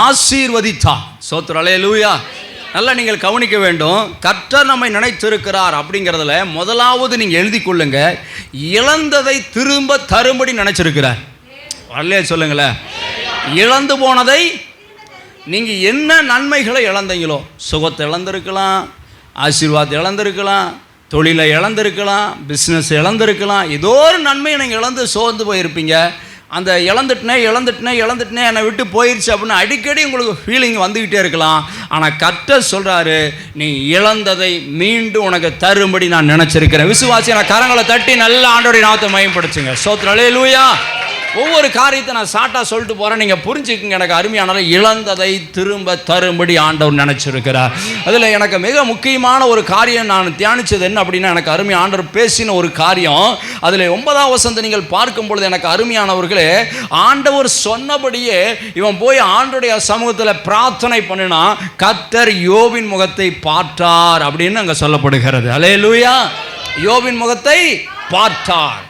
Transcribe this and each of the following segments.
ஆசீர்வதித்தார். ஸ்தோத்திரம், அல்லேலூயா. நல்லா நீங்கள் கவனிக்க வேண்டும். கர்த்தர் நம்மை நினைத்திருக்கிறார் அப்படிங்கிறதுல முதலாவது நீங்கள் எழுதி கொள்ளுங்க, இழந்ததை திரும்ப தரும்படி நினைச்சிருக்கிறார். அல்லே சொல்லுங்களேன். இழந்து போனதை நீங்கள் என்ன நன்மைகளை இழந்தீங்களோ, சுகத்தை இழந்திருக்கலாம், ஆசீர்வாதத்தை இழந்திருக்கலாம், தொழிலை இழந்திருக்கலாம், பிஸ்னஸ் இழந்திருக்கலாம், ஏதோ ஒரு நன்மையை நீங்கள் இழந்து சோர்ந்து போயிருப்பீங்க. அந்த இழந்துட்டேனே என்னை விட்டு போயிடுச்சு அப்படின்னு அடிக்கடி உங்களுக்கு ஃபீலிங் வந்துக்கிட்டே இருக்கலாம். ஆனால் கர்த்தர் சொல்கிறாரு, நீ இழந்ததை மீண்டும் உனக்கு தரும்படி நான் நினச்சிருக்கிறேன். விசுவாசி நான் கரங்களை தட்டி நல்ல ஆண்டோடைய நாமத்தை மகிமைப்படுத்துங்க. ஸ்தோத்திரம், அல்லேலூயா. ஒவ்வொரு காரியத்தை நான் ஷார்ட்டாக சொல்லிட்டு போகிறேன், நீங்கள் புரிஞ்சுக்குங்க. எனக்கு அருமையானாலும் இழந்ததை திரும்ப தரும்படி ஆண்டவர் நினச்சிருக்கிறார். அதில் எனக்கு மிக முக்கியமான ஒரு காரியம் நான் தியானித்தது என்ன அப்படின்னா, எனக்கு அருமை ஆண்டவர் பேசின ஒரு காரியம். அதில் 9ஆம் வசனத்தை நீங்கள் பார்க்கும் பொழுது எனக்கு அருமையானவர்களே, ஆண்டவர் சொன்னபடியே இவன் போய் ஆண்டவருடைய சமூகத்தில் பிரார்த்தனை பண்ணினா கர்த்தர் யோபின் முகத்தை பார்த்தார் அப்படின்னு அங்கே சொல்லப்படுகிறது. அல்லேலூயா. யோபின் முகத்தை பார்த்தார்.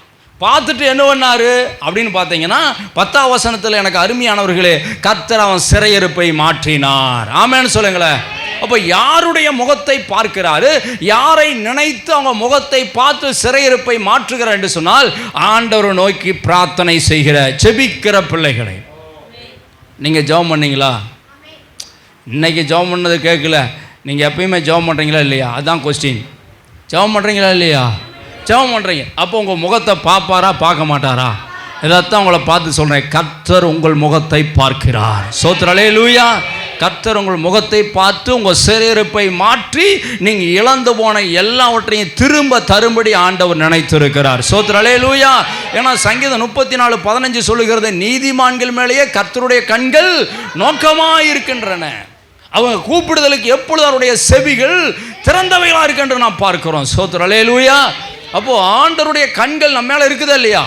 பார்த்துட்டு என்ன பண்ணாரு அப்படின்னு பார்த்தீங்கன்னா 10ஆம் வசனத்தில் எனக்கு அருமையானவர்களே, கர்த்தர் அவன் சிறையிருப்பை மாற்றினார். ஆமென்னு சொல்லுங்களேன். அப்போ யாருடைய முகத்தை பார்க்கிறாரு, யாரை நினைத்து அவங்க முகத்தை பார்த்து சிறையிருப்பை மாற்றுகிறார் என்று சொன்னால், ஆண்டவரை நோக்கி பிரார்த்தனை செய்கிற ஜெபிக்கிற பிள்ளைகளை. நீங்கள் ஜெபம் பண்ணீங்களா? இன்னைக்கு ஜெபம் பண்ணது கேட்கல, நீங்கள் எப்பயுமே ஜெபம் பண்ணுறீங்களா இல்லையா? அதுதான் கொஸ்டின். ஜெபம் பண்ணுறீங்களா இல்லையா? ஜெபம் பண்ணுறீங்க. அப்போ உங்கள் முகத்தை பார்ப்பாரா பார்க்க மாட்டாரா? இதைத்தான் உங்களை பார்த்து சொல்கிறேன். கர்த்தர் உங்கள் முகத்தை பார்க்கிறார். ஸ்தோத்திரம், அல்லேலூயா. கர்த்தர் உங்கள் முகத்தை பார்த்து உங்கள் சிறையிருப்பை மாற்றி நீங்கள் இழந்து போன எல்லாவற்றையும் திரும்ப தரும்படி ஆண்டவர் நினைத்திருக்கிறார். ஸ்தோத்திரம், அல்லேலூயா. ஏன்னா சங்கீதம் 34:15 சொல்லுகிறது, நீதிமான்கள் மேலேயே கர்த்தருடைய கண்கள் நோக்கமாக இருக்கின்றன, அவங்க கூப்பிடுதலுக்கு எப்பொழுது அவருடைய செவிகள் திறந்தவைகளாக இருக்கின்ற நாம் பார்க்கிறோம். ஸ்தோத்திரம், அல்லேலூயா. அப்போது ஆண்டவருடைய கண்கள் நம்ம மேலே இருக்குதா இல்லையா?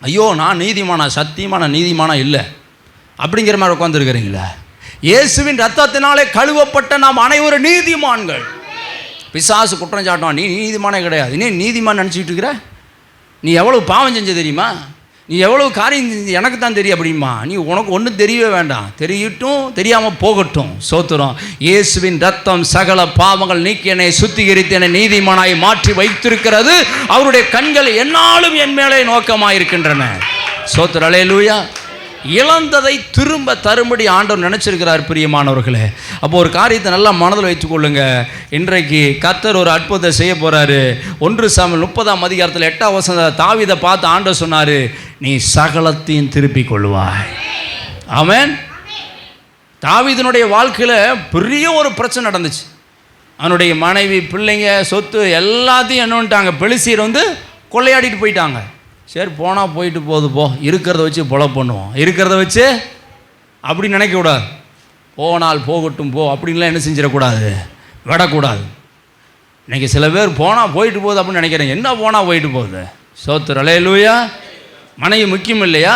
ஐயோ நான் நீதிமானா, சத்தியமான நீதிமானா இல்லை அப்படிங்கிற மாதிரி உட்காந்துருக்கிறீங்களா? இயேசுவின் ரத்தத்தினாலே கழுவப்பட்ட நாம் அனைவரும் நீதிமான்கள். பிசாசு குற்றம் சாட்டுவான், நீ நீதிமானே கிடையாது, நீ நீதிமான் நினச்சிக்கிட்டு இருக்கிற, நீ எவ்வளவு பாவம் செஞ்ச தெரியுமா, நீ எவ்வளவு காரியம் எனக்கு தான் தெரியும் அப்படிமா. நீ உனக்கு ஒன்றும் தெரியவே வேண்டாம், தெரியட்டும் தெரியாமல் போகட்டும். சோத்திரம். இயேசுவின் ரத்தம் சகல பாவங்கள் நீக்கி என்னை சுத்திகரித்து என்னை நீதிமானாய் மாற்றி வைத்திருக்கிறது. அவருடைய கண்கள் என்னாலும் என் மேலே நோக்கமாக இருக்கின்றன. சோத்திரம், அல்லேலூயா. இழந்ததை திரும்ப தரும்படி ஆண்டவர் நினச்சிருக்கிறார். பிரியமானவர்களே, அப்போ ஒரு காரியத்தை நல்லா மனதில் வைத்துக்கொள்ளுங்க. இன்றைக்கு கர்த்தர் ஒரு அற்புதத்தை செய்ய போகிறாரு. 1 சாமுவேல் 30ஆம் அதிகாரத்தில் 8ஆம் வசனத்தில் தாவீதை பார்த்து ஆண்டவர் சொன்னார், நீ சகலத்தையும் திருப்பிக் கொள்வாய். ஆமென். தாவீதினுடைய வாழ்க்கையில் பெரிய ஒரு பிரச்சனை நடந்துச்சு. அவனுடைய மனைவி, பிள்ளைங்க, சொத்து எல்லாத்தையும் என்ன பண்ணிட்டாங்க, பெலிஸ்தியர் கொள்ளையாடிட்டு போயிட்டாங்க. சரி போனால் போயிட்டு போகுது, போ, இருக்கிறத வச்சு பொலை பண்ணுவோம், இருக்கிறத வச்சு அப்படி நினைக்கக்கூடாது. போனால் போகட்டும் போ அப்படின்லாம் என்ன செஞ்சிடக்கூடாது, விடக்கூடாது. இன்றைக்கி சில பேர் போனால் போயிட்டு போகுது அப்படின்னு நினைக்கிறேன். என்ன போனால் போயிட்டு போகுது? ஸ்தோத்திரம், அல்லேலூயா. மனைவி முக்கியம் இல்லையா?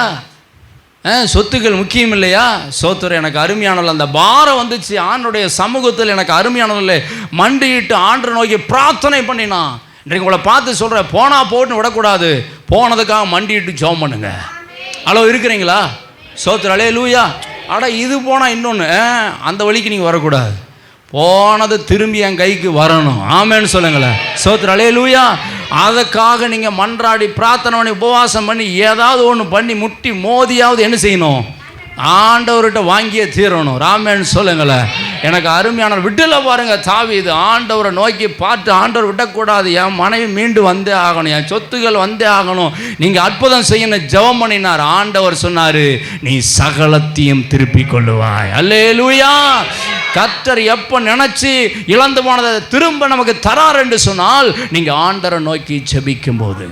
சொத்துக்கள் முக்கியம் இல்லையா? ஸ்தோத்திரம். எனக்கு அருமையானவர்கள் அந்த பாரம் வந்துச்சு ஆண்டருடைய சமூகத்தில். எனக்கு அருமையானவர்களே, மண்டியிட்டு ஆண்டரை நோக்கி பிரார்த்தனை பண்ணினான். இன்றைக்கு உங்களை பார்த்து சொல்கிறேன், போனால் போட்டுன்னு விடக்கூடாது, போனதுக்காக மண்டிட்டு ஜெபம் பண்ணுங்க. அளவு இருக்கிறீங்களா? ஸ்தோத்திரம், அல்லேலூயா. அட இது போனால் இன்னொன்று, அந்த வழிக்கு நீங்கள் வரக்கூடாது, போனது திரும்பி என் கைக்கு வரணும். ஆமேன்னு சொல்லுங்களேன். ஸ்தோத்திரம், அல்லேலூயா. அதுக்காக நீங்கள் மன்றாடி பிரார்த்தனை பண்ணி உபவாசம் பண்ணி ஏதாவது ஒன்று பண்ணி முட்டி மோதியாவது என்ன செய்யணும், ஆண்டவர்கிட்ட வாங்கியே தீரணும். ராமேன்னு சொல்லுங்களேன். எனக்கு அருமையான விட்டுல பாருங்க, தாவீது ஆண்டவரை நோக்கி பார்த்து, ஆண்டவர் விடக்கூடாது, என் மனைவி மீண்டு வந்தே ஆகணும், என் சொத்துக்கள் வந்தே ஆகணும், நீங்கள் அற்புதம் செய்யணும் ஜெபம் பண்ணினார். ஆண்டவர் சொன்னார், நீ சகலத்தையும் திருப்பிக் கொள்ளுவாய். அல்லேலூயா. கர்த்தர் எப்போ நினச்சி இழந்து போனதை திரும்ப நமக்கு தரார் என்று சொன்னால், நீங்கள் ஆண்டவரை நோக்கி ஜெபிக்கும் போது.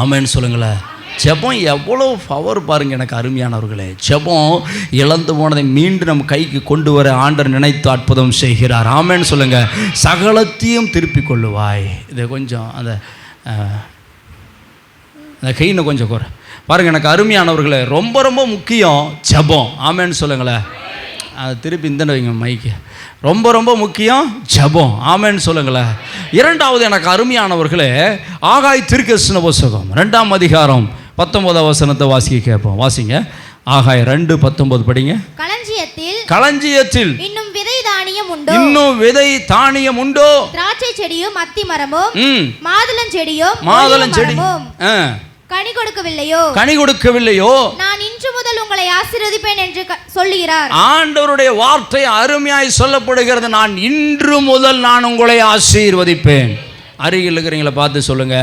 ஆமேன்னு சொல்லுங்களேன். ஜெபம் எவ்வளோ பவர் பாருங்கள். எனக்கு அருமையானவர்களே, ஜெபம் இழந்து போனதை மீண்டும் நம்ம கைக்கு கொண்டு வர ஆண்டவர் நினைத்து அற்புதம் செய்கிறார். ஆமேன்னு சொல்லுங்கள். சகலத்தையும் திருப்பிக் கொள்ளுவாய். இதை கொஞ்சம் அந்த கையினை கொஞ்சம் குறை பாருங்கள். எனக்கு அருமையானவர்களே, ரொம்ப ரொம்ப முக்கியம் ஜெபம். ஆமேன்னு சொல்லுங்களேன். அதை திருப்பி இந்த வைங்க மைக்கு. ரொம்ப ரொம்ப முக்கியம் ஜெபம். ஆமேன்னு சொல்லுங்களேன். இரண்டாவது எனக்கு அருமையானவர்களே, ஆகாய் தீர்க்கதரிசன புத்தகம் 2ஆம் அதிகாரம் 19ஆம் வசனத்தை வாசிக்க கேட்போம். வாசிங்க. ஆகாயம் 2:19 படிங்க. களஞ்சியத்தில் இன்னும் விதை தானியம் உண்டோ? இன்னும் விதை தானியம் உண்டோ? திராட்சை செடியும் அத்தி மரமும் மாதுளம் செடியும் கனி கொடுக்கவில்லையோ? நான் இன்று முதல் உங்களை ஆசீர்வதிப்பேன் என்று சொல்லுகிறார். ஆண்டவருடைய வார்த்தை அருமையாய் சொல்லப்படுகிறது. நான் இன்று முதல் நான் உங்களை ஆசீர்வதிப்பேன். அருகில் இருக்கிறவங்களை பார்த்து சொல்லுங்க,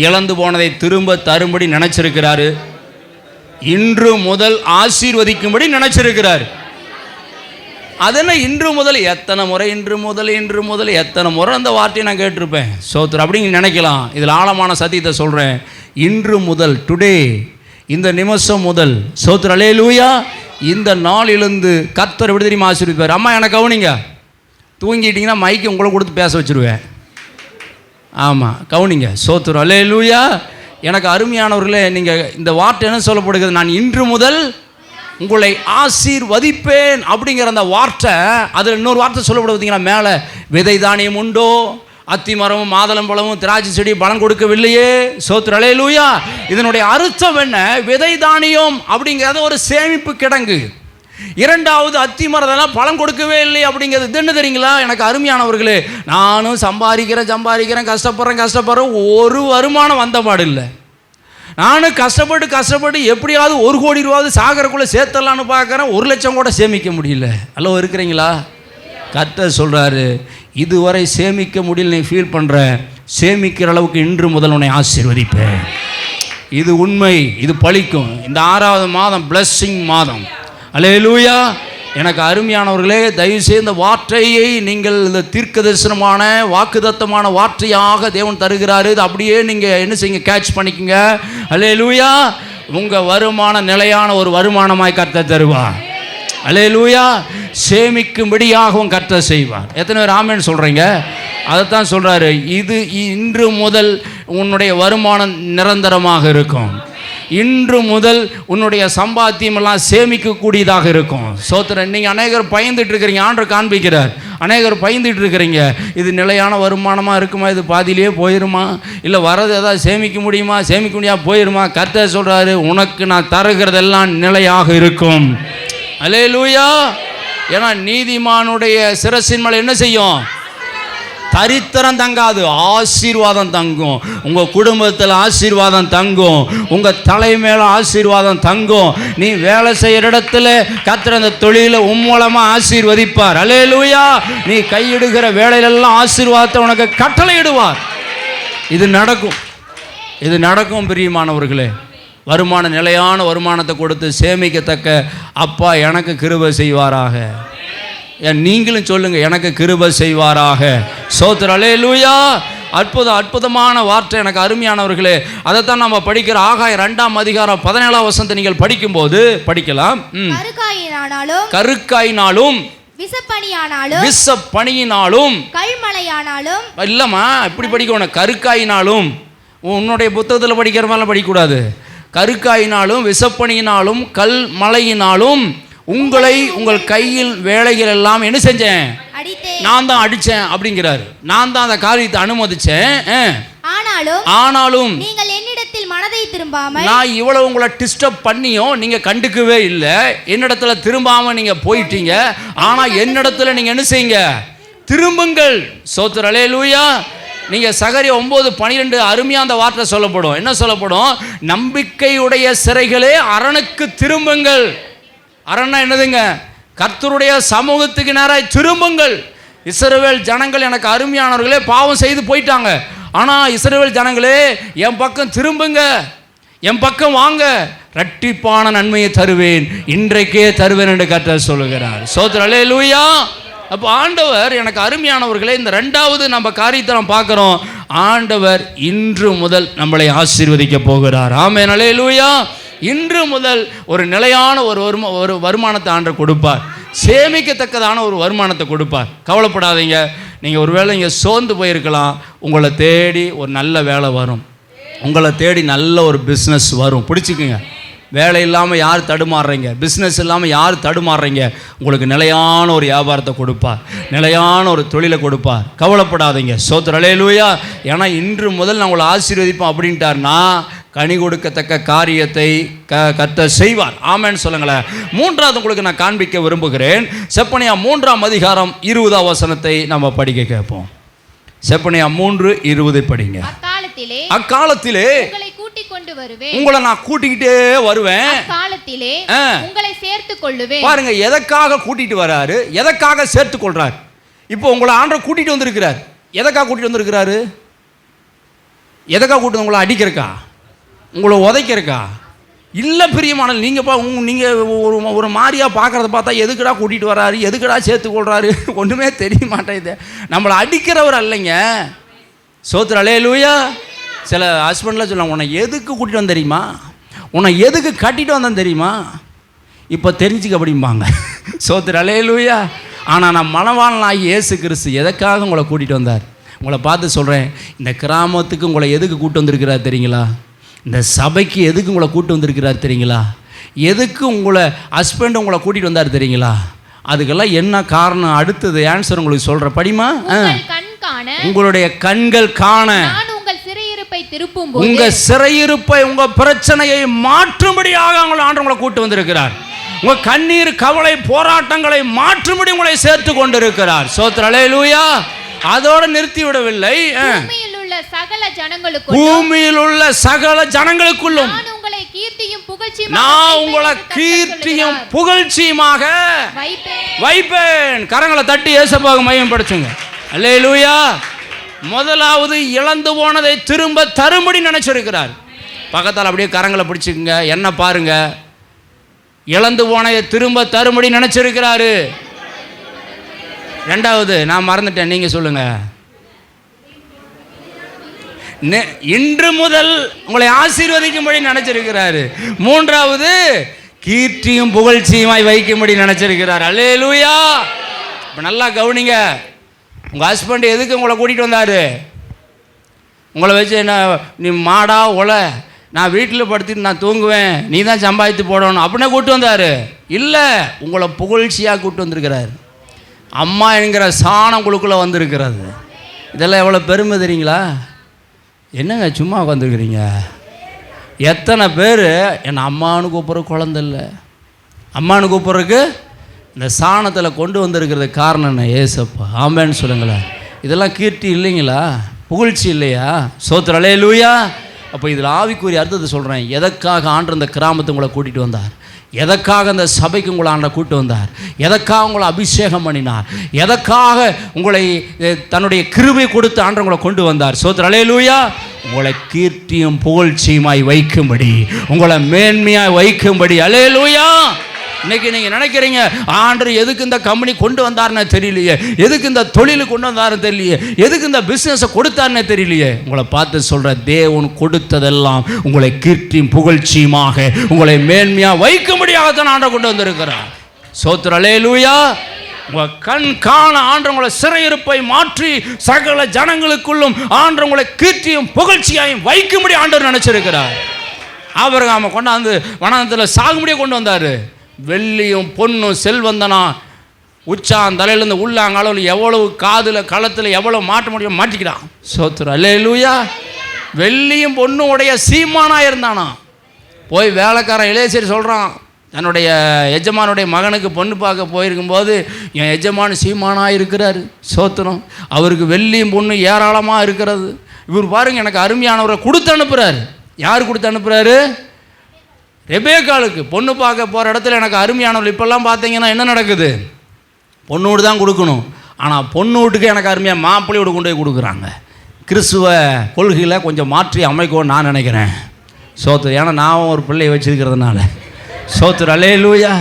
இழந்து போனதை திரும்ப தரும்படி நினைச்சிருக்கிறாரு. இன்று முதல் ஆசீர்வதிக்கும்படி நினைச்சிருக்கிறார். அதென்ன இன்று முதல்? எத்தனை முறை இன்று முதல் எத்தனை முறை அந்த வார்த்தையை நான் கேட்டிருப்பேன். சோத்ரு அப்படிங்க நினைக்கலாம். இதில் ஆழமான சத்தியத்தை சொல்கிறேன். இன்று முதல், டுடே, இந்த நிமிஷம் முதல், சோத்ரு அல்லேலூயா, இந்த நாளிலிருந்து கர்த்தர் எப்படி தெரியுமா ஆசீர்வதிப்பார். அம்மா எனக்கு கவனிங்க, தூங்கிட்டீங்கன்னா மைக்கு உங்களை கொடுத்து பேச வச்சுருவேன். ஆமாம், கவனிங்க. சோத்ரு அல்லேலூயா. எனக்கு அருமையானவர்களே, நீங்கள் இந்த வார்த்தை என்ன சொல்லப்படுகிறது? நான் இன்று முதல் உங்களை ஆசீர்வதிப்பேன் அப்படிங்கிற அந்த வார்த்தை. அதில் இன்னொரு வார்த்தை சொல்லப்படுது பார்த்தீங்கன்னா, மேலே விதை தானியம் உண்டோ? அத்தி மரமும் மாதுளம் பழமும் திராட்சை செடி பலன் கொடுக்கவில்லையே. சோத்ரு அல்லேலூயா. இதனுடைய அர்த்தம் என்ன? விதை தானியம் அப்படிங்கிறது ஒரு சேமிப்பு கிடங்கு. இரண்டாவது, அத்தி மரத்தெல்லாம் பழம் கொடுக்கவே இல்லை அப்படிங்கிறது இது என்ன தெரியுங்களா? எனக்கு அருமையானவர்களே, நானும் சம்பாதிக்கிறேன் கஷ்டப்படுறேன், ஒரு வருமானம் வந்த பாடு இல்லை. நானும் கஷ்டப்பட்டு எப்படியாவது 1 கோடி ரூபாவது சாகரக்குள்ளே சேர்த்தலான்னு பார்க்குறேன். 1 லட்சம் கூட சேமிக்க முடியல. அல்லோ இருக்கிறீங்களா? கர்த்தர் சொல்கிறாரு, இதுவரை சேமிக்க முடியல, நீ ஃபீல் பண்ணுற, சேமிக்கிற அளவுக்கு இன்று முதல் உன்னை ஆசீர்வதிப்பேன். இது உண்மை, இது பலிக்கும். இந்த 6வது மாதம் பிளஸ்ஸிங் மாதம். அல்லேலூயா. எனக்கு அருமையானவர்களே, தயவுசெய்து இந்த வார்த்தையை நீங்கள் இந்த தீர்க்க தரிசனமான வாக்குதத்தமான வார்த்தையாக தேவன் தருகிறாரு. இது அப்படியே நீங்கள் என்ன செய்யுங்க, கேட்ச் பண்ணிக்கோங்க. அல்லேலூயா. உங்கள் வருமானம் நிலையான ஒரு வருமானமாய் கர்த்தர் தருவார். அல்லேலூயா. சேமிக்கும்படியாகவும் கர்த்தர் செய்வார். எத்தனை பேர் ஆமென் சொல்கிறீங்க? அதைத்தான் சொல்கிறாரு. இது இன்று முதல் உன்னுடைய வருமானம் நிரந்தரமாக இருக்கும். இன்று முதல் உன்னுடைய சம்பாத்தியம் எல்லாம் சேமிக்கக்கூடியதாக இருக்கும். சோத்திரன். நீங்கள் அநேகர் பயந்துட்டு இருக்கிறீங்க, ஆண்டவர் காண்பிக்கிறார். அநேகர் பயந்துட்டு இருக்கிறீங்க, இது நிலையான வருமானமாக இருக்குமா, இது பாதியிலேயே போயிடுமா, இல்லை வரது ஏதாவது சேமிக்க முடியாமல் போயிடுமா? கர்த்தர் சொல்கிறாரு, உனக்கு நான் தருகிறதெல்லாம் நிலையாக இருக்கும். அல்லேலூயா. ஏன்னா நீதிமானுடைய சிரசின் மேலே என்ன செய்யும்? தரித்திரம் தங்காது, ஆசீர்வாதம் தங்கும். உங்கள் குடும்பத்தில் ஆசீர்வாதம் தங்கும். உங்கள் தலை மேலே ஆசீர்வாதம் தங்கும். நீ வேலை செய்கிற இடத்துல கர்த்தர் அந்த தொழிலை மூலமாக ஆசீர்வதிப்பார். அல்லேலூயா. நீ கையிடுகிற வேலையிலெல்லாம் ஆசீர்வாதத்தை உனக்கு கட்டளையிடுவார். இது நடக்கும் பிரியமானவர்களே. வருமானம், நிலையான வருமானத்தை கொடுத்து சேமிக்கத்தக்க அப்பா எனக்கு கிருபை செய்வாராக. நீங்களும் சொல்லுங்க, எனக்கு கிருபை செய்வாராக. சோத்ரு அல்லேலூயா. அற்புதமான வார்த்தை. எனக்கு அருமையானவர்களே, அதைத்தான் நம்ம படிக்கிற ஆகாயம் 2ஆம் அதிகாரம் 17ஆம் வசனத்தை நீங்கள் படிக்கும்போது படிக்கலாம். கருக்காயினாலும் விஷப்பனியினாலும் கல்மழையானாலும் இல்லம்மா, இப்படி படிக்கணும். கருக்காயினாலும், உன்னுடைய புத்தகத்தில் படிக்கிற மாதிரிலாம் படிக்கக்கூடாது. கருக்காயினாலும் விஷப்பனியினாலும் கல் மழையினாலும் உங்களை உங்கள் கையில் வேலைகள் எல்லாம் என்ன செஞ்சேன்? நான் தான் அடிச்சேன் அப்படிங்கிறாரு. நான் தான் அந்த காரியத்தை அனுமதிச்சேன். ஆனாலும் நீங்கள் என்னிடத்தில் மனதை திரும்பாமல், நான் இவ்வளவு உங்களை டிஸ்டர்ப் பண்ணியும் நீங்க கண்டுக்கவே இல்லை. என்னிடத்துல திரும்பாம நீங்க போயிட்டீங்க. ஆனா என்னிடத்துல நீங்க என்ன செய்யுங்க? திரும்புங்கள். சோத்ரு அல்லேலூயா. நீங்க சகரியா 9:12 அருமையா அந்த வார்த்தை சொல்லப்படும். என்ன சொல்லப்படும்? நம்பிக்கையுடைய சிறைகளே அரணுக்கு திரும்புங்கள். அரண்னா என்னதுங்க? கர்த்தருடைய சமூகத்துக்கு நேராக திரும்புங்கள். இஸ்ரவேல் ஜனங்கள், எனக்கு அருமையானவர்களே, பாவம் செய்து போயிட்டாங்க. ஆனால் இஸ்ரவேல் ஜனங்களே, என் பக்கம் திரும்புங்க, என் பக்கம் வாங்க, இரட்டிப்பான நன்மையை தருவேன், இன்றைக்கே தருவேன் என்று கர்த்தர் சொல்லுகிறார். சோத்ரு அல்லேலூயா. அப்போ ஆண்டவர், எனக்கு அருமையானவர்களே, இந்த 2வது நம்ம காரியத்தை நாம் பார்க்குறோம். ஆண்டவர் இன்று முதல் நம்மளை ஆசீர்வதிக்க போகிறார். ஆமென். அல்லேலூயா. இன்று முதல் ஒரு நிலையான ஒரு வருமானத்தை ஆண்டவர் கொடுப்பார். சேமிக்கத்தக்கதான ஒரு வருமானத்தை கொடுப்பார். கவலைப்படாதீங்க. நீங்கள் ஒருவேளை இங்கே சோர்ந்து போயிருக்கலாம். உங்களை தேடி ஒரு நல்ல வேலை வரும். உங்களை தேடி நல்ல ஒரு பிஸ்னஸ் வரும். பிடிச்சிக்குங்க. வேலை இல்லாமல் யார் தடுமாறுறீங்க, பிஸ்னஸ் இல்லாமல் யார் தடுமாறுறீங்க, உங்களுக்கு நிலையான ஒரு வியாபாரத்தை கொடுப்பார், நிலையான ஒரு தொழிலை கொடுப்பார். கவலைப்படாதீங்க. சோத்ரு அல்லேலூயா. ஏன்னா இன்று முதல் நான் உங்களை ஆசீர்வதிப்போம் அப்படின்ட்டார்னா கனி கொடுக்கத்தக்க காரியத்தை கர்த்தர் செய்வார். ஆமென் சொல்லுங்களேன். மூன்றாவது உங்களுக்கு நான் காண்பிக்க விரும்புகிறேன். செப்பனியா 3ஆம் அதிகாரம் 20ஆம் வசனத்தை நம்ம படிக்க கேட்போம். செப்பனியா 3:20 படிங்க. அக்காலத்திலே உங்களை நான் கூட்டிக்கிட்டே வருவேன், அக்காலத்திலே உங்களை சேர்த்துக் கொள்ளுவேன். பாருங்க, எதற்காக கூட்டிட்டு வராரு, எதற்காக சேர்த்துக் கொள்றாரு. இப்போ உங்களை ஆண்டவர் கூட்டிட்டு வந்திருக்கிறார். எதற்காக கூட்டிட்டு வந்திருக்கிறாரு? எதற்காக கூட்டிட்டு? உங்களை அடிக்கிறக்கா, உங்களை உதைக்கிறக்கா? இல்லை பிரியமானல், நீங்கள் ஒரு மாதிரியாக பார்க்குறத பார்த்தா எதுக்குடா கூட்டிகிட்டு வராரு, எதுக்குடா சேர்த்துக்கொள்கிறாரு, ஒன்றுமே தெரிய மாட்டேங்குது. நம்மளை அடிக்கிறவர் அல்லைங்க. சோத்திரம் அல்லேலூயா. சில ஹஸ்பண்ட்லாம் சொல்லுவாங்க, உன்னை எதுக்கு கூட்டிகிட்டு வந்த தெரியுமா, உன்னை எதுக்கு கட்டிட்டு வந்தேன் தெரியுமா, இப்போ தெரிஞ்சுக்க அப்படிம்பாங்க. சோத்திரம் அல்லேலூயா. ஆனால் நான் மணவாளனாகி இயேசு கிறிஸ்து எதற்காக உங்களை கூட்டிகிட்டு வந்தார்? உங்களை பார்த்து சொல்கிறேன், இந்த கிராமத்துக்கு உங்களை எதுக்கு கூட்டு வந்திருக்கிறார் தெரியுங்களா? இந்த சபைக்கு எதுக்கு உங்களை கூட்டு வந்திருக்கிறார் தெரியுங்களா? எதுக்கு உங்களை ஹஸ்பண்ட் உங்களை கூட்டிகிட்டு வந்தார் தெரியுங்களா? அதுக்கெல்லாம் என்ன காரணம்? அடுத்தது ஆன்சர் உங்களுக்கு சொல்கிறேன், படிமா. உங்களுடைய கண்கள் காண, உங்க சிறையிருப்பை, உங்க பிரச்சனையை மாற்றும்படியாக உங்களை கூட்டு வந்திருக்கிறார். உங்க கண்ணீர், கவலை, போராட்டங்களை மாற்றும்படி உங்களை சேர்த்து கொண்டிருக்கிறார். சோத்திரம் அல்லேலூயா. அதோடு நிறுத்தி விடவில்லை. பூமியில் உள்ள சகல ஜனங்களுக்குள்ளும் நான் உங்களை கீர்த்தியும் புகழ்ச்சியுமாக வைப்பேன். கரங்களை தட்டி இயேசுவுக்கு மகிமை படுத்துங்க. அல்லேலூயா. முதலாவது இழந்து போனதை திரும்ப தரும்படி நினைச்சிருக்கிறார். பக்கத்தால் அப்படியே கரங்களை பிடிச்சுக்குங்க, என்ன பாருங்க. இழந்து போனதை திரும்ப தரும்படி நினைச்சிருக்கிறாரு. ரெண்டாவது, நான் மறந்துட்டேன், நீங்க சொல்லுங்க. இன்று முதல் உங்களை ஆசீர்வதிக்கும்படி நினைச்சிருக்கிறாரு. மூன்றாவது, கீர்த்தியும் புகழ்ச்சியுமாய் வைக்கும்படி நினைச்சிருக்கிறார். அல்லேலூயா. இப்போ நல்லா கவனிங்க. உங்கள் ஹஸ்பண்ட் எதுக்கு உங்களை கூட்டிகிட்டு வந்தார்? உங்களை வச்சு என்ன, நீ மாடா ஒலை, நான் வீட்டில் படுத்திட்டு நான் தூங்குவேன், நீ தான் சம்பாதித்து போடணும் அப்படின்னா கூப்பிட்டு வந்தார்? இல்லை, உங்களை புகழ்ச்சியாக கூப்பிட்டு வந்திருக்கிறார். அம்மா என்கிற சாணம் உங்களுக்குள்ளே வந்திருக்கிறது. இதெல்லாம் எவ்வளோ பெருமை தெரியுங்களா? என்னங்க சும்மா உட்காந்துருக்குறீங்க? எத்தனை பேர் என்னை அம்மானு கூப்பிட்ற குழந்தை இல்லை, அம்மானு கூப்பிட்றதுக்கு இந்த சாணத்தில் கொண்டு வந்திருக்கிறதுக்கு காரணம் என்ன? ஏசப்பா. ஆமேன்னு சொல்லுங்களேன். இதெல்லாம் கீர்த்தி இல்லைங்களா? புகழ்ச்சி இல்லையா? சோத்திரம் அல்லேலூயா. அப்போ இதில் ஆவிக்குரிய அர்த்தத்தை சொல்கிறேன். எதற்காக ஆண்டு இந்த கிராமத்தை உங்களை கூட்டிகிட்டு வந்தார்? எதற்காக அந்த சபைக்கு உங்களை ஆண்டை கூட்டு வந்தார்? எதற்காக உங்களை அபிஷேகம் பண்ணினார்? எதற்காக உங்களை தன்னுடைய கிருபை கொடுத்து ஆண்டு உங்களை கொண்டு வந்தார்? சோத்திரம் அல்லேலூயா. உங்களை கீர்த்தியும் புகழ்ச்சியுமாய் வைக்கும்படி, உங்களை மேன்மையாய் வைக்கும்படி. அல்லேலூயா. இன்னைக்கு நீங்கள் நினைக்கிறீங்க, ஆண்டவர் எதுக்கு இந்த கம்பெனி கொண்டு வந்தாருன்னு தெரியலையே, எதுக்கு இந்த தொழில் கொண்டு வந்தாருன்னு தெரியலையே, எதுக்கு இந்த பிஸ்னஸை கொடுத்தாருன்னு தெரியலையே. உங்களை பார்த்து சொல்கிற, தேவன் கொடுத்ததெல்லாம் உங்களை கீர்த்தியும் புகழ்ச்சியுமாக, உங்களை மேன்மையாக வைக்கும்படியாகத்தான் ஆண்டவர் கொண்டு வந்திருக்கிறார். சோத்திரம் அல்லேலூயா. உங்கள் கண் காண ஆண்டவர் உங்களை சிறையிருப்பை மாற்றி சகல ஜனங்களுக்குள்ளும் ஆண்டவர் உங்களை கீர்த்தியும் புகழ்ச்சியாயும் வைக்கும்படி ஆண்டவர் நினைச்சிருக்கிறார். ஆபிரகாமை கொண்டாந்து வனாந்தரத்தில் சாகும்படியே கொண்டு வந்தார். வெள்ளியும் பொண்ணும் செல்வந்தனா உச்சான் தலையிலேருந்து உள்ளாங்களவு எவ்வளவு காதில் களத்தில் எவ்வளோ மாட்ட முடியும் மாட்டிக்கிறான். சோத்திரம் அல்லேலூயா. வெள்ளியும் பொண்ணும் உடைய சீமானாக இருந்தானா. போய் வேலைக்காரன் இளையசேரி சொல்கிறான், தன்னுடைய எஜமானுடைய மகனுக்கு பொண்ணு பார்க்க போயிருக்கும்போது, என் எஜமானு சீமானாக இருக்கிறாரு. சோத்திரம். அவருக்கு வெள்ளியும் பொண்ணு ஏராளமாக இருக்கிறது. இவர் பாருங்க, எனக்கு அருமையானவரை கொடுத்து அனுப்புகிறாரு. யார் கொடுத்து அனுப்புகிறாரு? ரெபேக்காளுக்கு பொண்ணு பார்க்க போகிற இடத்துல எனக்கு அருமையானவர்கள். இப்போல்லாம் பார்த்தீங்கன்னா என்ன நடக்குது? பொண்ணு வீடு தான் கொடுக்கணும், ஆனால் பொண்ணு வீட்டுக்கு எனக்கு அருமையாக மாப்பிள்ளை வீடு கொண்டு போய் கொடுக்குறாங்க. கிறிஸ்துவ கொள்கையில் கொஞ்சம் மாற்றி அமைக்கும்னு நான் நினைக்கிறேன். சோத்திரம். ஏன்னா நான் ஒரு பிள்ளையை வச்சுருக்கிறதுனால. சோத்திரம் அல்லேலூயா.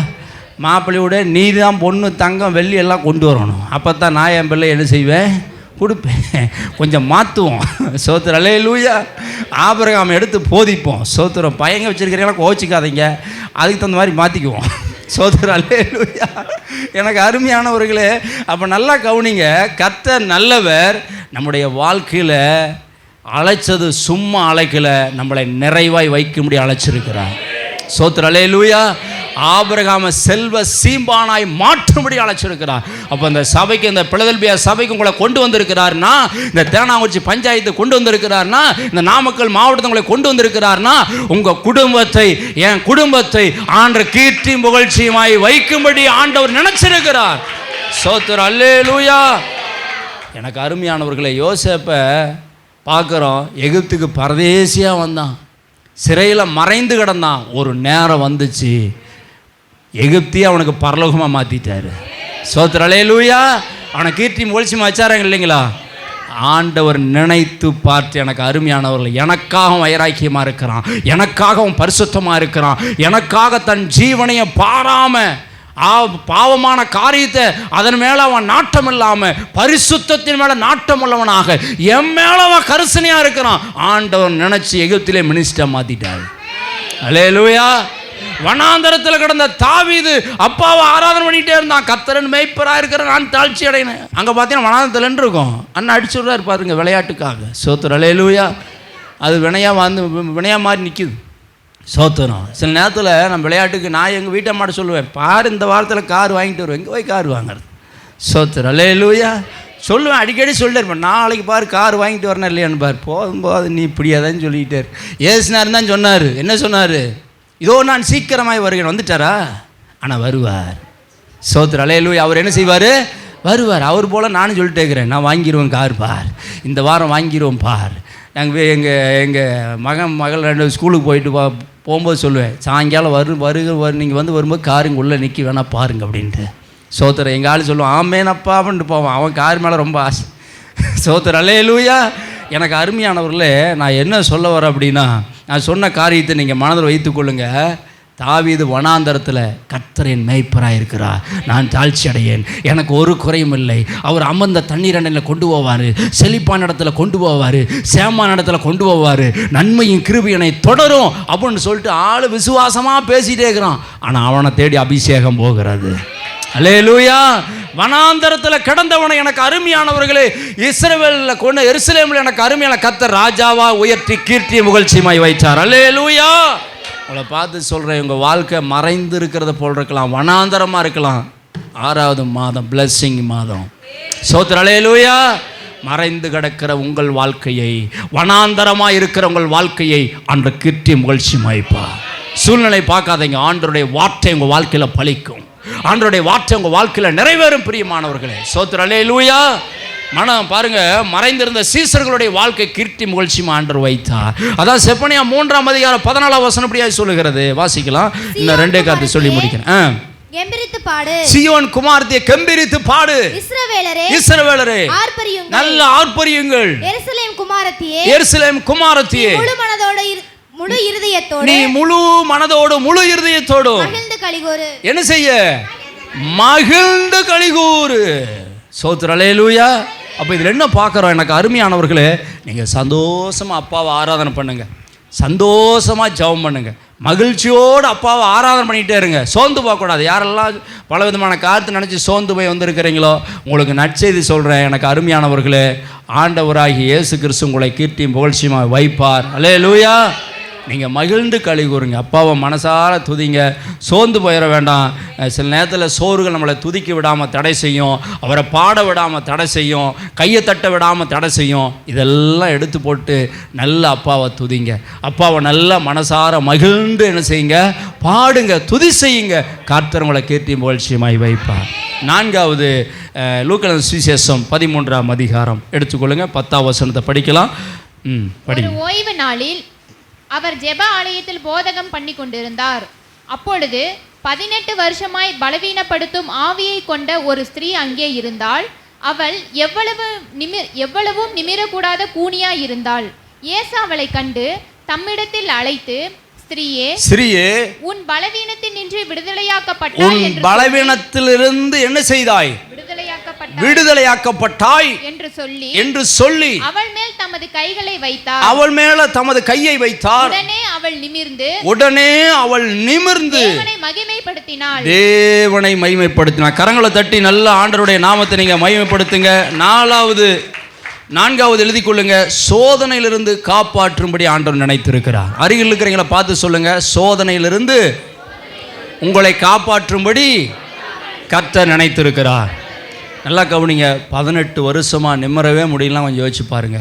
மாப்பிள்ளை வீடு நீ தான் பொண்ணு தங்கம் வெள்ளி எல்லாம் கொண்டு வரணும். அப்போ தான் நான் என் பிள்ளை என்ன செய்வேன்? கொடுப்பேன். கொஞ்சம் மாற்றுவோம். சோத்திரம் அல்லேலூயா. ஆபிரகாம் எடுத்து போதிப்போம். சோத்திரம். பையங்க வச்சுருக்கிறீங்களா, கோச்சிக்காதீங்க, அதுக்கு தகுந்த மாதிரி மாற்றிக்குவோம். சோத்திரம் அல்லேலூயா. எனக்கு அருமையானவர்களே, அப்போ நல்லா கவனிங்க. கர்த்தர் நல்லவர். நம்முடைய வாழ்க்கையில் அழைச்சது சும்மா அழைக்கலை, நம்மளை நிறைவாய் வைக்கும்படி அழைச்சிருக்கிறார். சோத்திரம் அல்லேலூயா. ஆபிரகாமை செல்வ சீம்பானாய் மாற்றும்படி அழைச்சிருக்கிறார். அப்போ இந்த சபைக்கு, இந்த பிலதெல்பியா சபைக்கு உங்களை கொண்டு வந்திருக்கிறார்னா, இந்த தேனாங்குறிச்சி பஞ்சாயத்து கொண்டு வந்திருக்கிறார்னா, இந்த நாமக்கல் மாவட்டத்தை உங்களை கொண்டு வந்திருக்கிறார்னா, உங்கள் குடும்பத்தை, என் குடும்பத்தை ஆண்டவர் கீர்த்தி புகழ்ச்சியுமாய் வைக்கும்படி ஆண்டவர் நினைச்சிருக்கிறார். ஸ்தோத்திரம், அல்லேலூயா. எனக்கு அருமையானவர்களை, யோசேப்பை பார்க்குறோம், எகிப்துக்கு பரதேசியாக வந்தான், சிறையில் மறைந்து கிடந்தான். ஒரு நேரம் வந்துச்சு, எகிப்தியை அவனுக்கு பரலோகமாக மாற்றிட்டாரு. ஸ்தோத்திரம், அல்லேலூயா. அவனை கீர்த்தி முயற்சி வச்சாராங்க இல்லைங்களா? ஆண்டவர் நினைத்து பார்த்து, எனக்கு அருமையானவர்கள், எனக்காக வைராக்கியமாக இருக்கிறான், எனக்காக அவன் பரிசுத்தமாக இருக்கிறான், எனக்காக தன் ஜீவனையை பாராமல் பாவமான காரியத்தை அதன் மேலே அவன் நாட்டம் இல்லாமல் பரிசுத்தத்தின் மேலே நாட்டம் உள்ளவனாக என் மேலே அவன் கரிசனையாக இருக்கிறான். ஆண்டவர் நினைச்சு எகிப்திலே மினிஸ்டர் மாற்றிட்டார். அல்லேலூயா. வனாந்தரத்தில் கிடந்த தாவீது அப்பாவை ஆராதனை பண்ணிகிட்டே இருந்தான். கர்த்தரின் மேய்ப்பராக இருக்கிற நான் தாழ்ச்சி அடையினேன். அங்கே பார்த்தீங்கன்னா வனாந்தரத்தில் இருக்கும், அண்ணன் அடிச்சுடுறாரு பாருங்க விளையாட்டுக்காக. ஸ்தோத்திரம், அல்லேலூயா. அது வினையாக மாறி நிற்குது. ஸ்தோத்திரம். சில நேரத்தில் நம்ம விளையாட்டுக்கு நான் எங்கள் வீட்டை மாட்ட சொல்லுவேன், பாரு இந்த வாரத்தில் கார் வாங்கிட்டு வருவேன், எங்கே போய் கார் வாங்குறது? ஸ்தோத்திரம், அல்லேலூயா. சொல்லுவேன், அடிக்கடி சொல்லிட்டே இருப்பேன், நாளைக்கு பாரு கார் வாங்கிட்டு வரணும் இல்லையான்னு பாரு. போகும்போது நீ இப்படியாதான்னு சொல்லிக்கிட்டே ஏசுனார் தான் சொன்னார். என்ன சொன்னார்? இதோ நான் சீக்கிரமாய் வருகிறேன். வந்துட்டாரா? ஆனால் வருவார். ஸ்தோத்திரம், அல்லேலூயா. அவர் என்ன செய்வார்? வருவார். அவர் போல் நானும் சொல்லிட்டே இருக்கிறேன், நான் வாங்கிடுவேன் கார் பார், இந்த வாரம் வாங்கிடுவோம் பார். எங்கள் மகள் 2 ஸ்கூலுக்கு போயிட்டு போகும்போது சொல்லுவேன், சாயங்காலம் நீங்கள் வரும்போது கார் இங்கே உள்ளே நிற்க வேணா பாருங்க அப்படின்ட்டு. ஸ்தோத்திரம். எங்கள் ஆள் சொல்லுவான், ஆமேனப்பா அப்படின்ட்டு போவான். அவன் கார் மேலே ரொம்ப ஆசை. ஸ்தோத்திரம், அல்லேலூயா. எனக்கு அருமையானவர்களே, நான் என்ன சொல்ல வரேன் அப்படின்னா, நான் சொன்ன காரியத்தை நீங்கள் மனதில் வைத்துக்கொள்ளுங்க. தாவீது வனாந்தரத்தில் கர்த்தரின் மேய்ப்பராக இருக்கிறார், நான் தாழ்ச்சி அடையேன், எனக்கு ஒரு குறையும் இல்லை. அவர் அமர்ந்த தண்ணீர் அண்டையில் கொண்டு போவார், செழிப்பான இடத்துல கொண்டு போவார், சேமான இடத்துல கொண்டு போவார், நன்மையும் கிருபையினை தொடரும் அப்படின்னு சொல்லிட்டு ஆள் விசுவாசமாக பேசிகிட்டே இருக்கிறான். ஆனால் அவனை தேடி அபிஷேகம் போகிறது. அல்லேலூயா. வனாந்தரத்தில் கிடந்தவனை எனக்கு அருமையானவர்களே, இஸ்ரவேலில் கொண்டு எருசலேமில் எனக்கு அருமையான கர்த்தர் ராஜாவா உயர்த்தி கீர்த்தி புகழ்ச்சியுமாய் வைத்தார். அல்லேலூயா. உங்களை பார்த்து சொல்கிறேன், உங்கள் வாழ்க்கை மறைந்து இருக்கிறத போல் இருக்கலாம், வனாந்தரமாக இருக்கலாம். 6வது மாதம் பிளஸ்ஸிங் மாதம். ஸ்தோத்திரம், அல்லேலூயா. மறைந்து கிடக்கிற உங்கள் வாழ்க்கையை, வனாந்தரமாக இருக்கிற உங்கள் வாழ்க்கையை அன்று கீர்த்தி புகழ்ச்சியுமாய்ப்பா. சூழ்நிலை பார்க்காதீங்க, ஆண்டவருடைய வார்த்தை உங்கள் வாழ்க்கையில் பலிக்கும், ஆண்டவருடைய வார்த்தை உங்கள் வாழ்க்கையில் நிறைவேறும். பிரியமானவர்களே, ஸ்தோத்திரம், அல்லேலூயா. மனம் பாருங்க, மறைந்திருந்த சீசர்களுடைய வாழ்க்கை கீர்த்தி புகழ்ச்சியுமா ஆண்டவர் வைத்தார். அதான் செப்பனியா 3ஆம் அதிகாரம் 14ஆம் வசனம் இப்படியா சொல்லுகிறது. வாசிக்கலாம். இன்னும் 2 காரியத்தை சொல்லி முடிக்கிறேன். கெம்பீரித்து பாடு, சீயோன் குமாரத்தியே கெம்பீரித்து பாடு, இஸ்ரவேலரே ஆர்ப்பரியுங்கள், நல்ல ஆர்ப்பரியுங்கள், எருசலேம் குமாரத்தியே முழு மனதோடு முழு இருதயத்தோடு, நீ முழு மனதோடு முழு இருதயத்தோடு மகிழ்ந்து களிகூரு. என்ன செய்ய? மகிழ்ந்து களிகூரு. ஸ்தோத்திரம், அல்லேலூயா. அப்போ இதில் என்ன பார்க்குறோம்? எனக்கு அருமையானவர்களே, நீங்கள் சந்தோஷமாக அப்பாவை ஆராதனை பண்ணுங்கள், சந்தோஷமாக ஜெபம் பண்ணுங்கள், மகிழ்ச்சியோடு அப்பாவை ஆராதனை பண்ணிகிட்டே இருங்க. சோர்ந்து போகக்கூடாது. யாரெல்லாம் பல விதமான காரியத்தை நினச்சி சோர்ந்து போய் வந்திருக்கிறீங்களோ, உங்களுக்கு நற்செய்தி சொல்கிறேன். எனக்கு அருமையானவர்களே, ஆண்டவராகி இயேசு கிறிஸ்து உங்களை கீர்த்தியும் புகழ்ச்சியுமாக வைப்பார். அல்லேலூயா. நீங்கள் மகிழ்ந்து களி கூறுங்க, அப்பாவை மனசார துதிங்க, சோர்ந்து போயிட வேண்டாம். சில நேரத்தில் சோறுகள் நம்மளை துதிக்க விடாமல் தடை செய்யும், அவரை பாட விடாமல் தடை செய்யும், கையை தட்ட விடாமல் தடை செய்யும். இதெல்லாம் எடுத்து போட்டு நல்ல அப்பாவை துதிங்க, அப்பாவை நல்ல மனசார மகிழ்ந்து என்ன செய்யுங்க? பாடுங்க, துதி செய்யுங்க. கர்த்தர் உங்களை கீர்த்தியும் புகழ்ச்சியுமாய் வைப்பார். 4வது லூக்கா சுவிசேஷம் 13ஆம் அதிகாரம் எடுத்துக்கொள்ளுங்க. 10ஆம் வசனத்தை படிக்கலாம். ஓய்வு நாளில் அவர் ஜெப ஆலயத்தில் போதகம் பண்ணி கொண்டிருந்தார். அப்பொழுது 18 வருஷமாய் பலவீனப்படுத்தும் ஆவியை கொண்ட ஒரு ஸ்திரீ அங்கே இருந்தாள். அவள் எவ்வளவும் நிமிரக்கூடாத கூனியாய் இருந்தாள். இயேசு அவளை கண்டு தம்மிடத்தில் அழைத்து, ஸ்திரீயே, உன் பலவீனத்தினின்று விடுதலையாக்கப்பட்டாய், உன் பலவீனத்திலிருந்து என்ன செய்தாய்? விடுதலையாக்கப்பட்டாய் என்று சொல்லி அவள் மேல் தமது கைகளை வைத்தார். அவள் மேல தமது கையை வைத்தார். உடனே அவள் நிமிர்ந்து தேவனை மகிமைப்படுத்தினாள். கரங்களை தட்டி நல்ல ஆண்டவருடைய நாமத்தை நீங்க மகிமைப்படுத்துங்க. 4வது எழுதி கொள்ளுங்க. சோதனையிலிருந்து காப்பாற்றும்படி ஆண்டவர் நினைத்திருக்கிறார். அருகில் இருக்கிறவங்களை பார்த்து சொல்லுங்க, சோதனையிலிருந்து உங்களை காப்பாற்றும்படி கர்த்தர் நினைத்திருக்கிறார். நல்லா கவனிங்க. 18 வருஷமாக நிம்மறவே முடியலாம். கொஞ்சம் யோசிச்சு பாருங்க.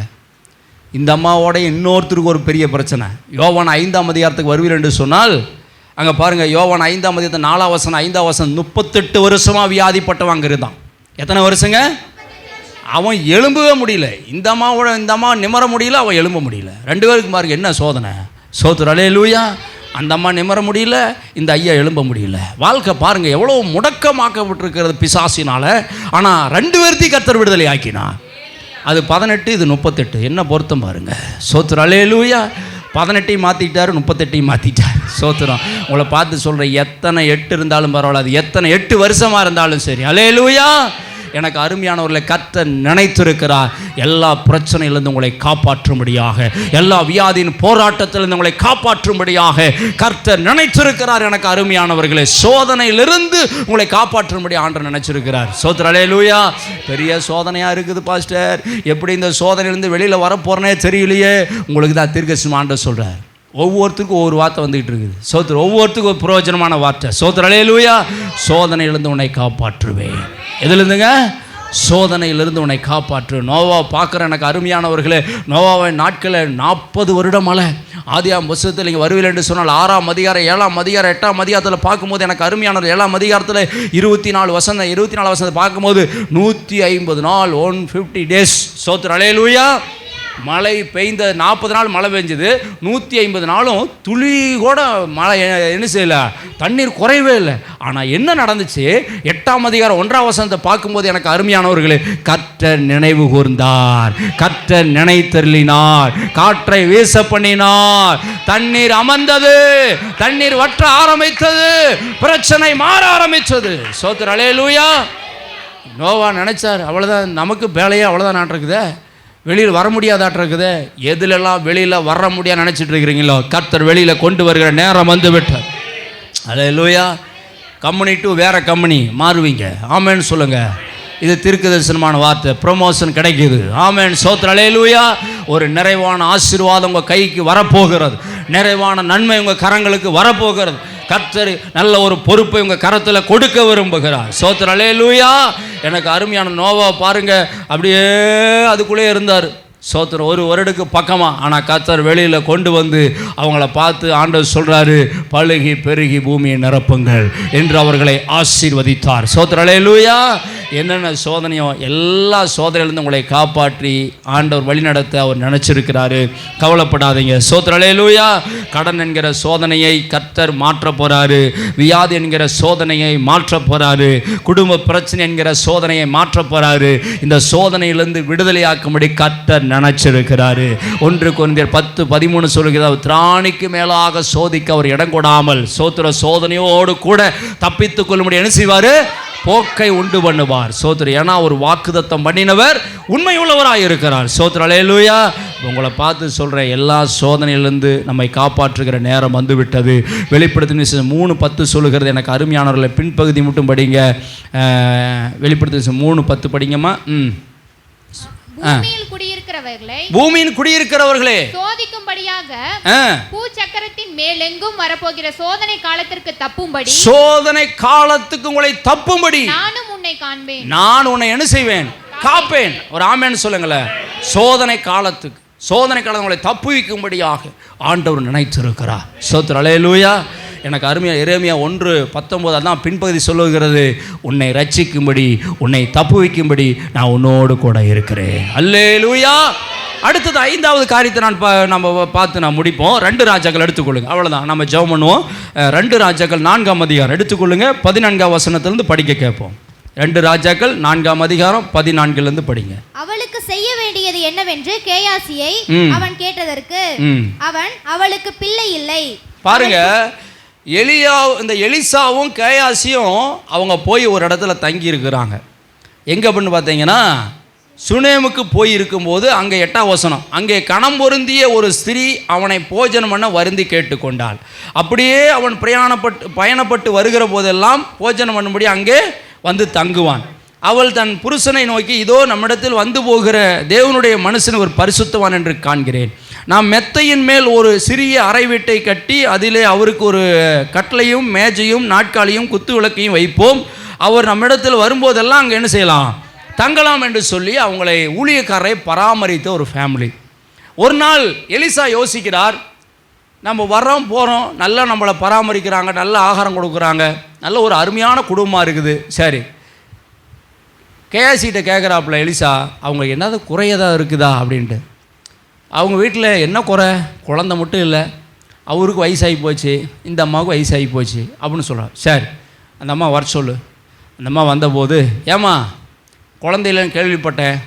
இந்த அம்மாவோட இன்னொருத்தருக்கு ஒரு பெரிய பிரச்சனை. யோவான் 5ஆம் அதிகாரத்துக்கு வருவீர் என்று சொன்னால் அங்கே பாருங்கள். யோவான் 5ஆம் அதிகாரத்து 4ஆம் வசனம் 5ஆம் வசனம் 38 வருஷமாக வியாதிப்பட்டவன் அங்கே இருந்தான். எத்தனை வருஷங்க? அவன் எழும்பவே முடியல. இந்த அம்மா நிம்மற முடியல, அவன் எழும்ப முடியல. 2 பேருக்கு பாருங்க என்ன சோதனை. சோத்துரு அல்லேலூயா. அந்த அம்மா நிம்மற முடியல, இந்த ஐயா எழும்ப முடியல. வாழ்க்கை பாருங்கள் எவ்வளோ முடக்கமாக்கப்பட்டிருக்கிறது பிசாசினால. ஆனால் 2 பேர்த்தையும் கர்த்தர் விடுதலை ஆக்கினா. அது 18, இது 38. என்ன பொருத்தம் பாருங்க. சோத்துரு அல்லேலூயா. 18ஐயும் மாற்றிட்டார், 38ஐயும் மாற்றிட்டார். சோத்துரம். உங்களை பார்த்து சொல்கிறேன், எத்தனை 8 இருந்தாலும் பரவாயில்ல, அது எத்தனை 8 வருஷமாக இருந்தாலும் சரி. அல்லேலூயா. எனக்கு அருமையானவர்களை கர்த்தர் நினைத்திருக்கிறார். எல்லா பிரச்சனையிலிருந்து உங்களை காப்பாற்றும்படியாக, எல்லா வியாதியின் போராட்டத்திலிருந்து உங்களை காப்பாற்றும்படியாக கர்த்தர் நினைத்திருக்கிறார். எனக்கு அருமையானவர்களே, சோதனையிலிருந்து உங்களை காப்பாற்றும்படி ஆண்டவர் நினைச்சிருக்கிறார். சோத்திரம் அல்லேலூயா. பெரிய சோதனையாக இருக்குது பாஸ்டர், எப்படி இந்த சோதனையிலிருந்து வெளியில் வரப்போறனே தெரியலையே. உங்களுக்கு தான் தீர்க்கதரிசனம் ஆண்டவர் சொல்கிறார். ஒவ்வொருத்தருக்கும் ஒவ்வொரு வார்த்தை வந்துகிட்டு இருக்குது. சோத்திரம். ஒவ்வொருத்துக்கும் ஒரு பிரயோஜனமான வார்த்தை. சோத்திரம் அல்லேலூயா. சோதனையிலிருந்து உன்னை காப்பாற்றுவேன். எதுலேருந்துங்க? சோதனையிலிருந்து உன்னை காப்பாற்று. நோவா பார்க்குற எனக்கு அருமையானவர்களே, நோவாவை நாட்களில் 40 வருடம் மழை. ஆதியாம் புத்தகத்தில் நீங்கள் வருவீர்கள் என்று சொன்னால் 6ஆம் அதிகாரம் 7ஆம் அதிகாரம் 8ஆம் அதிகாரத்தில் பார்க்கும்போது எனக்கு அருமையானவர் 7ஆம் அதிகாரத்தில் 24 வசனத்தை பார்க்கும்போது 150 நாள் 150 days. சோத்திரம் அல்லேலூயா. மழை பெய்ந்த 40 நாள் மழை பெஞ்சது. 150 நாளும் துளி கூட மழை என்ன செய்யல, தண்ணீர் குறையவே இல்லை. ஆனால் என்ன நடந்துச்சு? 8ஆம் அதிகாரம் 1ஆம் வசனத்தை பார்க்கும்போது எனக்கு அருமையானவர்களே, கர்த்தர் நினைவு கூர்ந்தார், கர்த்தர் நினைத்தருளினார், காற்றை வீச பண்ணினார், தண்ணீர் அமர்ந்தது, தண்ணீர் வற்ற ஆரம்பித்தது, பிரச்சனை மாற ஆரம்பித்தது. சோத்திரம் அல்லேலூயா. நோவா நினைச்சார், அவ்வளோதான் நமக்கு வேலையே அவ்வளோதான் நாட்டிருக்குதே, வெளியில் வர முடியாதாட்ட இருக்குது. எதுலெல்லாம் வெளியில் வர முடியாது நினச்சிட்டு இருக்கிறீங்களோ, கர்த்தர் வெளியில் கொண்டு வருகிற நேரம் வந்து விட்டார். அல்லேலூயா. கம்பெனி டு வேறு கம்பெனி மாறுவீங்க. ஆமேன்னு சொல்லுங்கள். இது தீர்க்கதரிசனமான வார்த்தை. ப்ரொமோஷன் கிடைக்குது. ஆமேன். சோத்திரம் அல்லேலூயா. ஒரு நிறைவான ஆசீர்வாதம் உங்கள் கைக்கு வரப்போகிறது. நிறைவான நன்மை உங்கள் கரங்களுக்கு வரப்போகிறது. கர்த்தர் நல்ல ஒரு பொறுப்பை உங்கள் கரத்தில் கொடுக்க விரும்புகிறார். சோத்திரம் அல்லேலூயா. எனக்கு அருமையான நோவா பாருங்க, அப்படியே அதுக்குள்ளே இருந்தார். சோத்திரம். 1 வருடத்துக்கு பக்கமாக. ஆனால் கர்த்தர் வெளியில் கொண்டு வந்து அவங்கள பார்த்து ஆண்டவர் சொல்கிறாரு, பழுகி பெருகி பூமியை நிரப்புங்கள் என்று அவர்களை ஆசீர்வதித்தார். சோத்திரம் அல்லேலூயா. என்னென்ன சோதனையோ எல்லா சோதனையிலிருந்து உங்களை காப்பாற்றி ஆண்டவர் வழிநடத்த அவர் நினச்சிருக்கிறாரு. கவலைப்படாதீங்க. சோத்திரம் அல்லேலூயா. கடன் என்கிற சோதனையை கர்த்தர் மாற்ற போகிறாரு. வியாதி என்கிற சோதனையை மாற்ற போகிறாரு. குடும்ப பிரச்சனை என்கிற சோதனையை மாற்ற போகிறாரு. இந்த சோதனையிலிருந்து விடுதலையாக்கும்படி கர்த்தர் நினைச்சிருக்கிறாரு. 1 கொரிந்தியர் 10:13 சொல்லுகிறார், திராணிக்கு மேலாக சோதிக்க அவர் இடம் கொடாமல் சோத்திர சோதனையோடு கூட தப்பித்துக் கொள்ளும்படி என்ன செய்வார்? போக்கை உண்டு பண்ணுவார். சோத்திரம். ஏன்னா ஒரு வாக்குத்தத்தம் பண்ணினவர் உண்மை உள்ளவராக இருக்கிறார். சோத்திரம் அல்லேலூயா. உங்களை பார்த்து சொல்கிறேன், எல்லா சோதனையிலிருந்து நம்மை காப்பாற்றுகிற நேரம் வந்துவிட்டது. வெளிப்படுத்தின 3:10 சொல்லுகிறது. எனக்கு அருமையானவர்களை பின்பகுதி மட்டும் படிங்க. வெளிப்படுத்தின 3:10 படிங்கம்மா. பூமியின் குடியிருக்கிறவர்களே சோதிக்கும்படியாக பூச்சக்கரத்தின் மேலெங்கும் வரப்போகிற சோதனை காலத்திற்கு தப்பும்படி, சோதனை காலத்துக்கு உங்களை தப்பும்படி நானும் உன்னை காண்பேன். நான் உன்னை என்ன செய்வேன்? காப்பேன். ஒரு ஆமேன்னு சொல்லுங்களேன். சோதனை காலத்துக்கு, சோதனை காலம் உங்களை தப்புவிக்கும்படியாக ஆண்டவர் நினைத்திருக்கிறார். சோத்திரம் அல்லேலூயா. எனக்கு அருமையாக எரேமியா 1:19 அதான் பின்பகுதி சொல்லுகிறது, உன்னை ரட்சிக்கும்படி உன்னை தப்புவிக்கும்படி நான் உன்னோடு கூட இருக்கிறேன். அல்லேலூயா. அடுத்தது 5வது காரியத்தை நம்ம பார்த்து முடிப்போம். 2 ராஜாக்கள் எடுத்துக்கொள்ளுங்க. அவ்வளோதான், நம்ம ஜெபம் பண்ணுவோம். 2 ராஜாக்கள் 4ஆம் அதிகாரம் எடுத்துக்கொள்ளுங்க. 14ஆம் வசனத்திலிருந்து படிக்க கேட்போம். 2 ராஜாக்கள் 4ஆம் அதிகாரம் 14லிருந்து படிங்க. அவளுக்கு செய்ய வேண்டியது என்னவென்று கேயாசியை அவன் கேட்டதற்கு அவன், அவளுக்கு பிள்ளை இல்லை. பாருங்க, இந்த எலிசாவும் கேயாசியும் அவங்க போய் ஒரு இடத்துல தங்கி இருக்கிறாங்க. எங்கே அப்படின்னு பார்த்தீங்கன்னா, சுனேமுக்கு போய் இருக்கும்போது அங்கே 8ஆம் வசனம், அங்கே கணம் பொருந்திய ஒரு ஸ்திரீ அவனை போஜனம் பண்ண வருந்தி கேட்டுக்கொண்டாள். அப்படியே அவன் பயணப்பட்டு வருகிற போதெல்லாம் போஜனம் பண்ணும்படி அங்கே வந்து தங்குவான். அவள் தன் புருஷனை நோக்கி, இதோ நம்மிடத்தில் வந்து போகிற தேவனுடைய மனுஷன் ஒரு பரிசுத்தவான் என்று காண்கிறேன். நாம் மெத்தையின் மேல் ஒரு சிறிய அறை வீட்டை கட்டி அதிலே அவருக்கு ஒரு கட்டளையும் மேஜையும் நாட்காலியும் குத்து விளக்கையும் வைப்போம். அவர் நம்மிடத்தில் வரும்போதெல்லாம் அங்கே என்ன செய்யலாம், தங்கலாம் என்று சொல்லி அவங்களை ஊழியக்காரரை பராமரித்த ஒரு ஃபேமிலி. ஒரு நாள் எலிசா யோசிக்கிறார், நம்ம வர்றோம் போகிறோம், நல்லா நம்மளை பராமரிக்கிறாங்க, நல்ல ஆகாரம் கொடுக்குறாங்க, நல்ல ஒரு அருமையான குடும்பமாக இருக்குது. சரி, கேசிகிட்ட கேட்குறாப்புல எலிசா, அவங்க என்னது குறையதாக இருக்குதா அப்படின்ட்டு. அவங்க வீட்டில் என்ன குறை, குழந்தை மட்டும் இல்லை, அவருக்கு வயசாகி போச்சு, இந்த அம்மாவுக்கு வயசாகி போச்சு அப்படின்னு சொல்கிறார். சரி, அந்த அம்மா வர சொல்லு. அந்த அம்மா வந்தபோது, ஏம்மா குழந்தை இல்லைன்னு கேள்விப்பட்டேன்,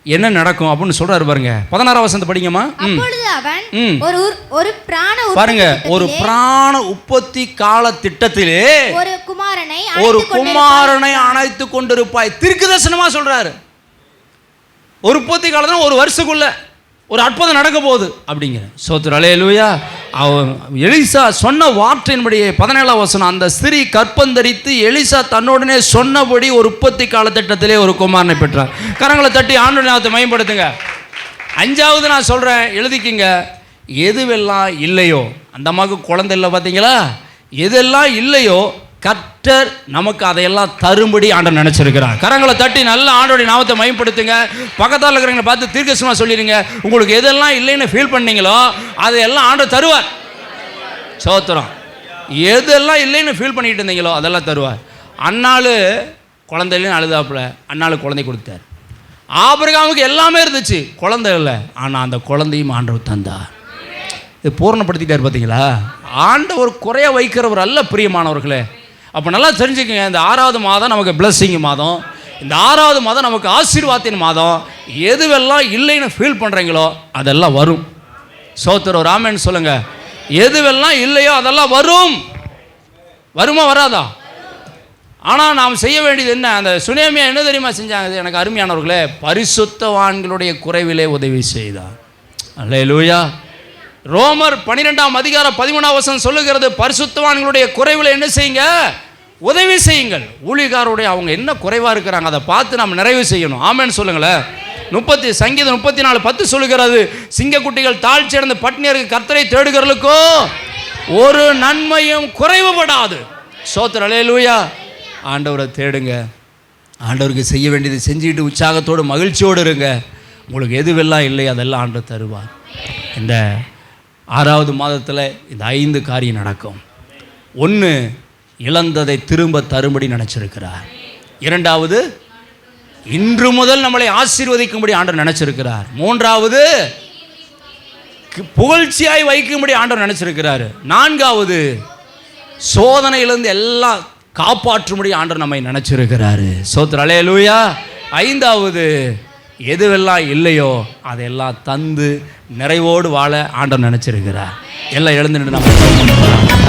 என்ன நடக்கும் அப்படின்னு சொல்றாரு பாருங்க. 16ஆம் வசனத்தை படிங்கம்மா. அப்பொழுது அவன் பாருங்க, ஒரு பிராண உற்பத்தி கால திட்டத்திலே ஒரு குமாரனை அணைத்து கொண்டிருப்பாய். தீர்க்கதரிசனமா சொல்றாரு. ஒரு உற்பத்தி காலத்துல ஒரு வருஷத்துக்குள்ள ஒரு அற்புதம் நடக்க போகுது அப்படிங்கிற. சோத்திரம், அல்லேலூயா. எலிசா சொன்ன வார்த்தையின்படியே 17ஆம் வசனம், அந்த ஸ்திரீ கற்பந்தரித்து எலிசா தன்னோடனே சொன்னபடி ஒரு உற்பத்தி காலத்திட்டத்திலே ஒரு குமாரனை பெற்றார். கரங்களை தட்டி ஆண்டவருடைய நாமத்தை மகிமைப்படுத்துங்க. 5வது நான் சொல்கிறேன், எழுதிக்கிங்க. எதுவெல்லாம் இல்லையோ, அந்த அம்மாவுக்கு குழந்தை இல்லை பார்த்தீங்களா, எதெல்லாம் இல்லையோ கர்த்தர் நமக்கு அதையெல்லாம் தரும்படி ஆண்டவர் நினைச்சிருக்கிறார். கரங்களை தட்டி நல்ல ஆண்டவருடைய நாமத்தை மகிமைப்படுத்துங்க. பக்கத்தால் இருக்கிறவங்களை பார்த்து தீர்க்கதரிசனமா சொல்லிடுங்க, உங்களுக்கு எதெல்லாம் இல்லைன்னு ஃபீல் பண்ணீங்களோ அதையெல்லாம் ஆண்டவர் தருவார். சோத்திரம். எதெல்லாம் இல்லைன்னு ஃபீல் பண்ணிட்டு இருந்தீங்களோ அதெல்லாம் தருவார். அன்னாள் குழந்தையிலேன்னு அழுதாப்புல அன்னாள் குழந்தை கொடுத்தார். ஆபிரகாமுக்கு எல்லாமே இருந்துச்சு, குழந்தை இல்லை, ஆனால் அந்த குழந்தையும் ஆண்டவர் தந்தார். இது பூர்ணப்படுத்திட்டார் பார்த்தீங்களா. ஆண்டவர் குறைய வைக்கிறவர் அல்ல பிரியமானவர்களே. அப்போ நல்லா தெரிஞ்சுக்கங்க, இந்த 6வது மாதம் நமக்கு பிளஸ்ஸிங் மாதம், இந்த 6வது மாதம் நமக்கு ஆசீர்வாதத்தின் மாதம். எதுவெல்லாம் இல்லைன்னு ஃபீல் பண்ணுறீங்களோ அதெல்லாம் வரும். சோத்திரம், ராமன் சொல்லுங்க. எதுவெல்லாம் இல்லையோ அதெல்லாம் வரும். வருமா வராதா? ஆனால் நாம் செய்ய வேண்டியது என்ன? அந்த சுனேமியா என்ன தெரியுமா செஞ்சாங்க எனக்கு அருமையானவர்களே? பரிசுத்தவான்களுடைய குறைவிலே உதவி செய்தார். அல்லேலூயா. ரோமர் 12ஆம் அதிகாரம் 13ஆம் வசனம் சொல்லுகிறது, பரிசுத்தவான்களுடைய குறைவில் என்ன செய்யுங்க, உதவி செய்யுங்கள். ஊழியக்காரருடைய அவங்க என்ன குறைவாக இருக்கிறாங்க அதை பார்த்து நம்ம நிறைவு செய்யணும். ஆமேன்னு சொல்லுங்களேன். சங்கீதம் 34:10 சொல்லுகிறது, சிங்கக்குட்டிகள் தாழ்ச்சியடைந்து பட்டினியருக்கு கர்த்தரை தேடுகிறவர்களுக்கோ ஒரு நன்மையும் குறைவுபடாது. ஸ்தோத்திரம், அல்லேலூயா. ஆண்டவரை தேடுங்க, ஆண்டவருக்கு செய்ய வேண்டியது செஞ்சுக்கிட்டு உற்சாகத்தோடு மகிழ்ச்சியோடு இருங்க. உங்களுக்கு எதுவெல்லாம் இல்லை அதெல்லாம் ஆண்டவர் தருவார். இந்த 6வது மாதத்தில் இந்த 5 காரியம் நடக்கும். 1, இழந்ததை திரும்ப தரும்படி நினச்சிருக்கிறார். 2வது, இன்று முதல் நம்மளை ஆசீர்வதிக்கும்படி ஆண்டவர் நினச்சிருக்கிறார். 3வது, புகழ்ச்சியாய் வைக்கும்படி ஆண்டவர் நினச்சிருக்கிறார். 4வது, சோதனையிலிருந்து எல்லாம் காப்பாற்றும்படி ஆண்டவர் நம்மை நினச்சிருக்கிறாரு. ஸ்தோத்திரம், அல்லேலூயா. 5வது, எதுவெல்லாம் இல்லையோ அதையெல்லாம் தந்து நிறைவோடு வாழ ஆண்டவர் நினைச்சிருக்கிறார். எல்லாம் எழுந்து நம்ம